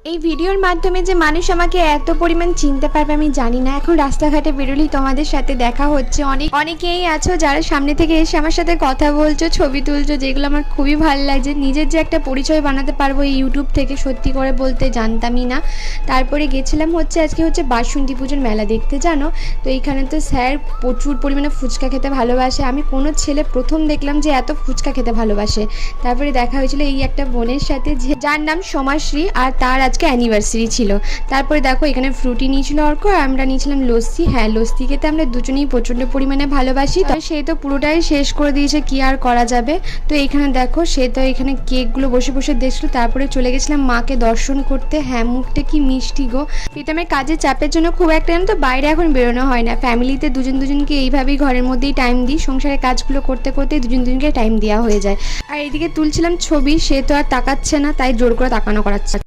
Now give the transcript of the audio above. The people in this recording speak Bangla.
এই ভিডিওর মাধ্যমে যে মানুষ আমাকে এত পরিমাণ চিনতে পারবে আমি জানি না। এখন রাস্তাঘাটে বেরোলেই তোমাদের সাথে দেখা হচ্ছে। অনেকেই আছো যারা সামনে থেকে এসে আমার সাথে কথা বলছো, ছবি তুলছো, যেগুলো আমার খুবই ভালো লাগছে। নিজের যে একটা পরিচয় বানাতে পারবো এই ইউটিউব থেকে, সত্যি করে বলতে জানতামই না। তারপরে গেছিলাম আজকে বাসন্তী পুজোর মেলা দেখতে, জানো তো। এইখানে তো স্যার প্রচুর পরিমাণে ফুচকা খেতে ভালোবাসে। আমি কোনো ছেলে প্রথম দেখলাম যে এত ফুচকা খেতে ভালোবাসে। তারপরে দেখা হয়েছিল এই একটা বোনের সাথে, যার নাম সোমাশ্রী, আর তার আজকে অ্যানিভার্সারি ছিল। তারপরে দেখো এখানে ফ্রুটি নিয়েছিল অর্ক, আর আমরা নিয়েছিলাম লস্যি। হ্যাঁ, লস্যি খেতে আমরা দুজনেই প্রচণ্ড পরিমাণে ভালোবাসি। তো সে তো পুরোটাই শেষ করে দিয়েছে, কি আর করা যাবে। তো এইখানে দেখো সে তো এখানে কেকগুলো বসে বসে দেখছিল। তারপরে চলে গেছিলাম মাকে দর্শন করতে। হ্যাঁ, মুখটা কি মিষ্টি গো। প্রীতমের কাজের চাপের জন্য খুব একটা তো বাইরে এখন বেরোনো হয় না। ফ্যামিলিতে দুজনকে এইভাবেই ঘরের মধ্যেই টাইম দিই। সংসারের কাজগুলো করতে করতে দুজনকে টাইম দেওয়া হয়ে যায়। আর এইদিকে তুলছিলাম ছবি, সে তো আর তাকাচ্ছে না, তাই জোর করে তাকানো করাচ্ছে।